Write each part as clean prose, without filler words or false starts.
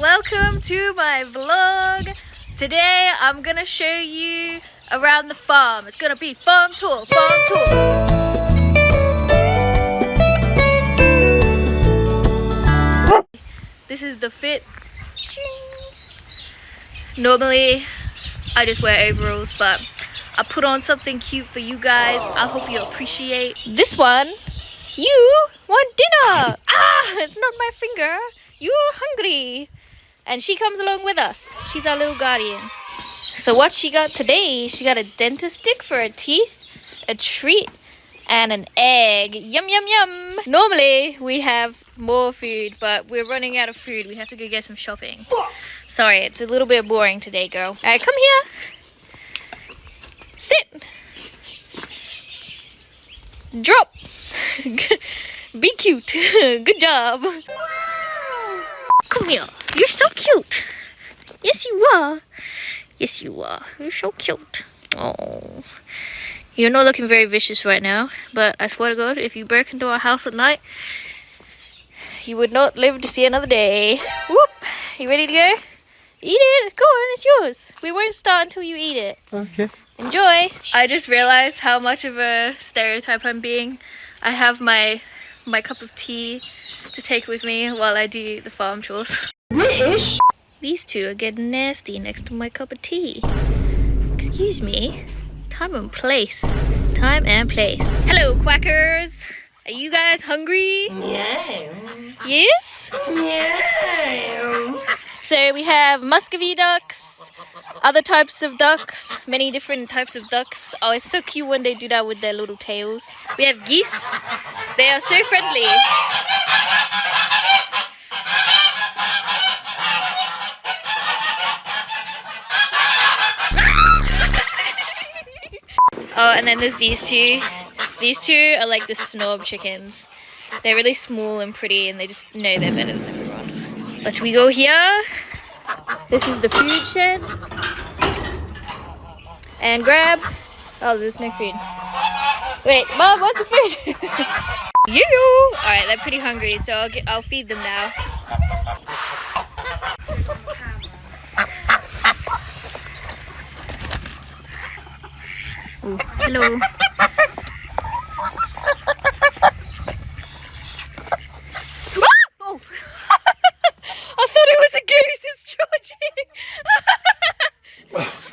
welcome to my vlog. Today I'm gonna show you around the farm. It's gonna be farm tour. This is the fit. Normally I just wear overalls, but I put on something cute for you guys. I hope you appreciate this one. You want dinner? It's not my finger. You're hungry. And she comes along with us. She's our little guardian. So what she got today, she got a dentist stick for her teeth, a treat, and an egg. Yum, yum, yum. Normally we have more food, but we're running out of food. We have to go get some shopping. Sorry, it's a little bit boring today, girl. All right, come here. Sit. Drop. Be cute. Good job. Come here. You're so cute. Yes, you are. Yes, you are. You're so cute. Oh. You're not looking very vicious right now, but I swear to God, if you broke into our house at night, you would not live to see another day. Whoop. You ready to go? Eat it. Go on, it's yours. We won't start until you eat it. Okay. Enjoy. I just realized how much of a stereotype I'm being. I have my cup of tea to take with me while I do the farm chores. British? These two are getting nasty next to my cup of tea. Excuse me. Time and place. Time and place. Hello, quackers. Are you guys hungry? Yeah. Yes? Yeah. So we have Muscovy ducks, other types of ducks, many different types of ducks. Oh, it's so cute when they do that with their little tails. We have geese. They are so friendly. Oh, and then there's these two. These two are like the snob chickens. They're really small and pretty, and they just know they're better than everyone. But we go here. This is the food shed. And grab. Oh, there's no food. Wait, Mom, what's the food? You. All right, they're pretty hungry, so I'll feed them now. Ooh, hello. Oh. I thought it was a goose. It's Georgie.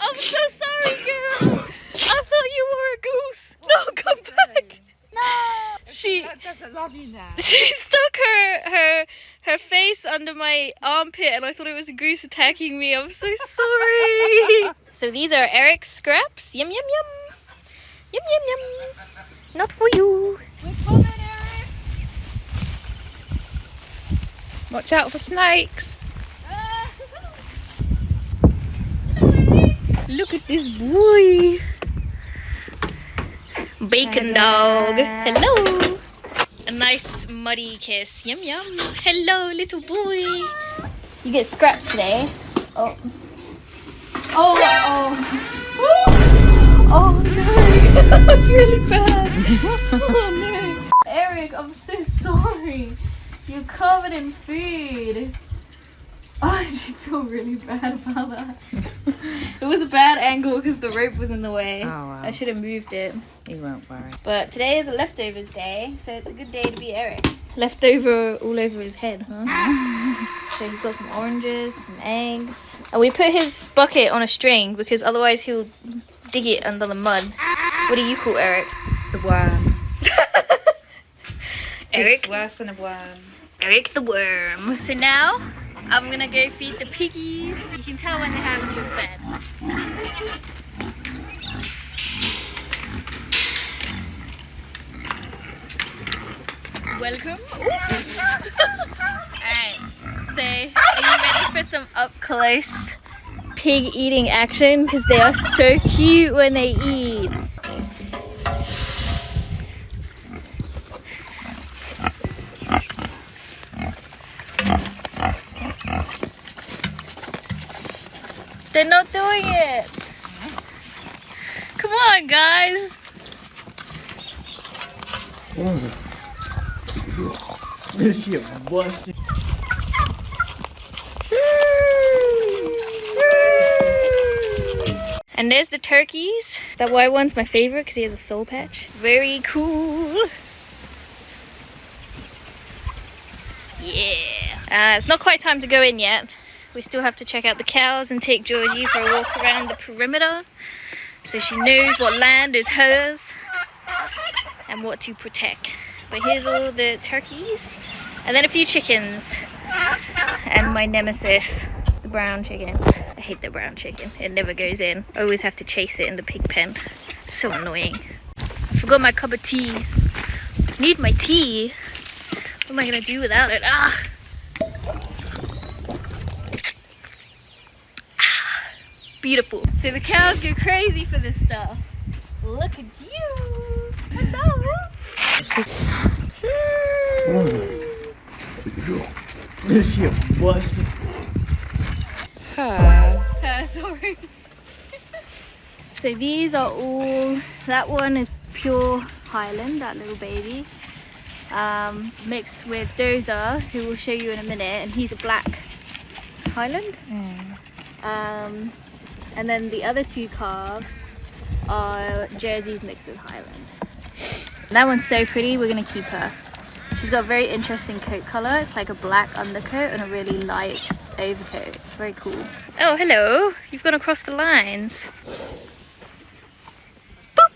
I'm so sorry, girl. I thought you were a goose. No, come back. No. She doesn't love you now. She stuck her face under my armpit, and I thought it was a goose attacking me. I'm so sorry. So these are Eric's scraps. Yum, yum, yum. Yum, yum, yum. Not for you. We're coming, Eric. Watch out for snakes. Look at this boy. Bacon dog. Hello. A nice muddy kiss. Yum, yum. Hello, little boy. You get scraps today. Oh. Oh, oh. Oh no. That's really bad. Oh no. Eric, I'm so sorry. You're covered in food. Oh, I actually feel really bad about that. It was a bad angle because the rope was in the way. Oh, wow. I should have moved it. You won't worry. But today is a leftovers day, so it's a good day to be Eric. Leftover all over his head, huh? So he's got some oranges, some eggs. And we put his bucket on a string because otherwise he'll dig it under the mud. What do you call Eric? The worm. Eric? It's worse than a worm. Eric the worm. So now I'm gonna go feed the piggies. You can tell when they haven't been fed. Welcome. Alright, so are you ready for some up close pig eating action? Because they are so cute when they eat. They're not doing it. Come on, guys. She a bust. And there's the turkeys. That white one's my favorite because he has a soul patch. Very cool. Yeah. It's not quite time to go in yet. We still have to check out the cows and take Georgie for a walk around the perimeter so she knows what land is hers and what to protect. But here's all the turkeys and then a few chickens and my nemesis, the brown chicken. I hate the brown chicken. It never goes in. I always have to chase it in the pig pen. So annoying. I forgot my cup of tea. Need my tea. What am I gonna do without it? Beautiful. So the cows go crazy for this stuff. Look at you. Hello. Sorry. So these are all, that one is pure Highland, that little baby. Mixed with Dozer, who we'll show you in a minute, and he's a black Highland. And then the other two calves are Jerseys mixed with Highland. And that one's so pretty, we're gonna keep her. She's got a very interesting coat color. It's like a black undercoat and a really light overcoat. It's very cool. Oh, hello. You've gone across the lines. Boop.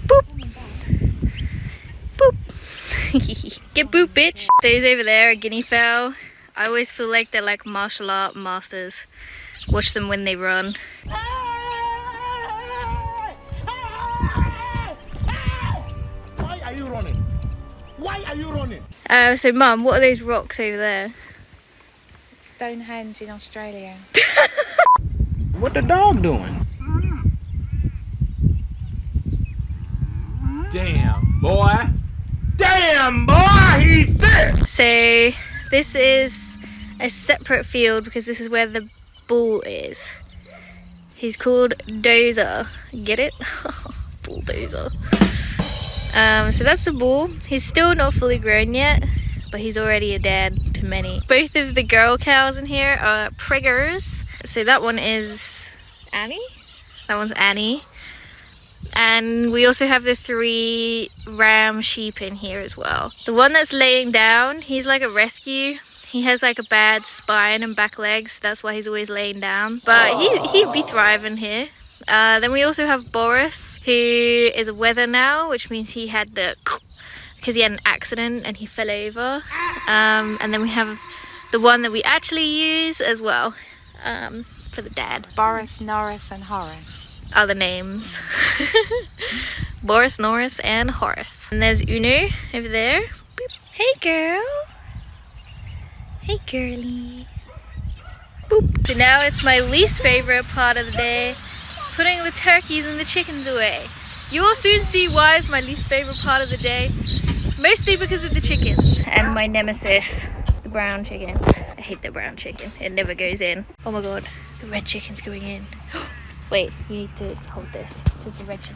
Boop. Boop. Get boop, bitch. Those over there are guinea fowl. I always feel like they're like martial art masters. Watch them when they run. Why are you running? Why are you running? So Mum, what are those rocks over there? Stonehenge in Australia. What the dog doing? Damn, boy. Damn, boy, he's there. So this is a separate field because this is where the bull is. He's called Dozer. Get it? Bulldozer. So that's the bull. He's still not fully grown yet, but he's already a dad to many. Both of the girl cows in here are priggers. So that one is Annie. That one's Annie. And we also have the 3 ram sheep in here as well. The one that's laying down, he's like a rescue. He has like a bad spine and back legs. That's why he's always laying down. But he'd be thriving here. Then we also have Boris, who is a wether now, which means he had because he had an accident and he fell over. And then we have the one that we actually use as well for the dad. Boris, Norris and Horace. Other names. Boris, Norris and Horace. And there's Uno over there. Boop. Hey girl. Hey girly. Boop. So now it's my least favorite part of the day, putting the turkeys and the chickens away. You will soon see why it's my least favorite part of the day. Mostly because of the chickens. And my nemesis, the brown chicken. I hate the brown chicken. It never goes in. Oh my god, the red chicken's going in. Wait, you need to hold this because the red chicken.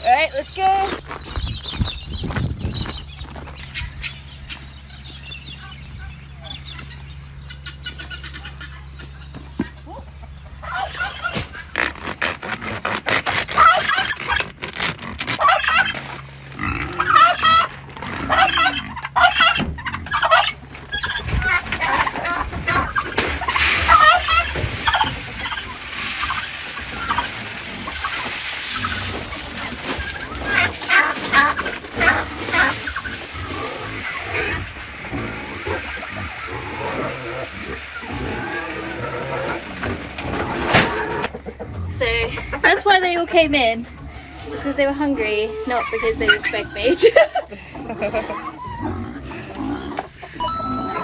Alright, let's go. So that's why they all came in. It's because they were hungry, not because they respect me.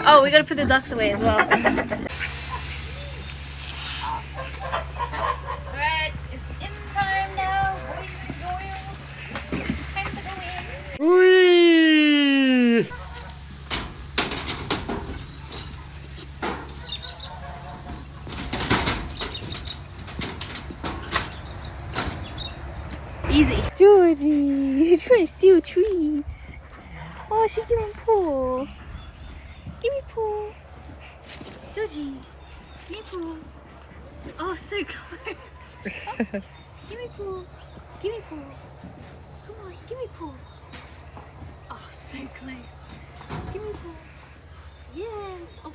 Oh, we gotta put the ducks away as well. Alright, it's in time now. Boys and Easy. Georgie, you're trying to steal treats. Oh, she giving Paul. Give me Paul. Georgie, give me Paul. Oh, so close. Oh, give me Paul. Give me Paul. Come on, give me Paul. Oh, so close. Give me Paul. Yes. Oh.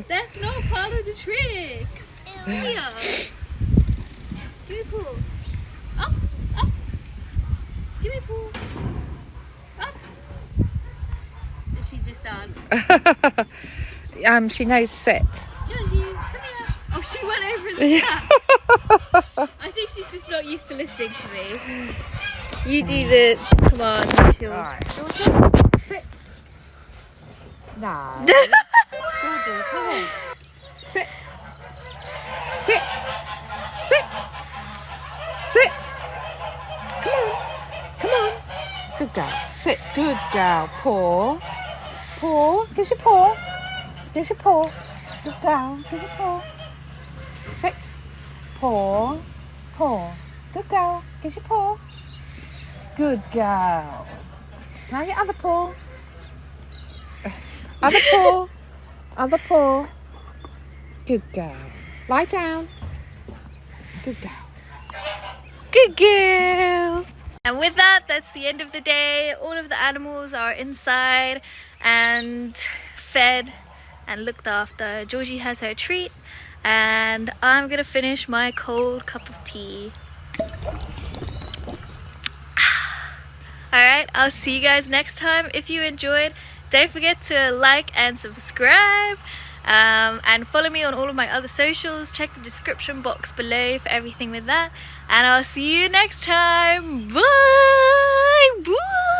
That's not part of the tricks. Here. Give me Paul. Up, up. Give me Paul. Up. Is she just done? She knows sit. Georgie, come here. Oh, she went over and sat. I think she's just not used to listening to me. You do the command, Rachel. Right. Sit. No. Georgie, come on. Sit. Sit. Sit. Sit. Come on. Come on. Good girl. Sit. Good girl. Paw. Paw. Gives your paw. Gives your paw. Good girl. Gives your paw. Sit. Paw. Paw. Good girl. Gives your paw. Good girl. Now your other paw. Other paw. Other paw. Good girl. Lie down. Good girl. Good girl. And with that, that's the end of the day. All of the animals are inside and fed and looked after. Georgie has her treat, and I'm gonna finish my cold cup of tea. Alright, I'll see you guys next time. If you enjoyed, don't forget to like and subscribe. And follow me on all of my other socials. Check the description box below for everything with that. And I'll see you next time. Bye! Bye!